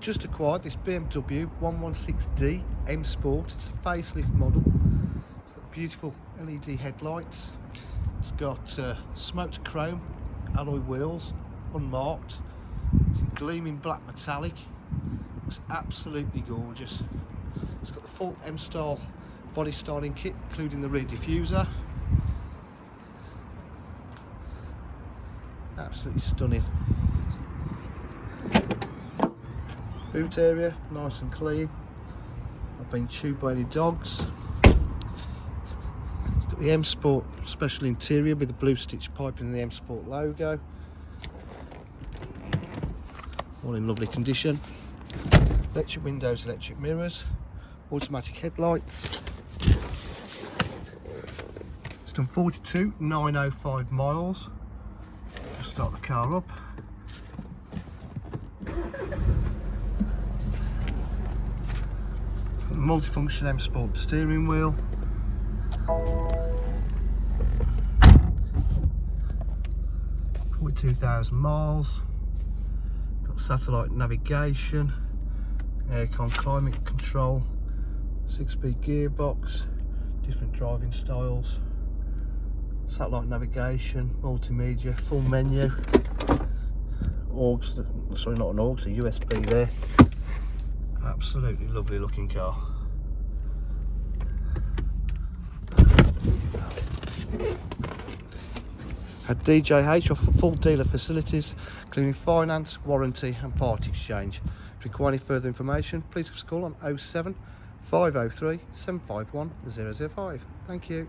Just acquired this BMW 116D M Sport. It's a facelift model. It's got beautiful LED headlights. It's got smoked chrome alloy wheels, unmarked. It's gleaming black metallic. Looks absolutely gorgeous. It's got the full M-style body styling kit, including the rear diffuser. Absolutely stunning. Boot area, nice and clean. Not been chewed by any dogs. It's got the M Sport special interior with the blue stitch piping and the M Sport logo. All in lovely condition. Electric windows, electric mirrors, automatic headlights. It's done 42,905 miles. Just start the car up. Multifunction M Sport steering wheel. With 2,000 miles. Got satellite navigation, aircon climate control, 6-speed gearbox, different driving styles, satellite navigation, multimedia, full menu, AUX, sorry not an AUX, a USB there. Absolutely lovely looking car. At DJH offer full dealer facilities, including finance, warranty and part exchange. If you require any further information, please give us a call on 07 503 751 005. Thank you.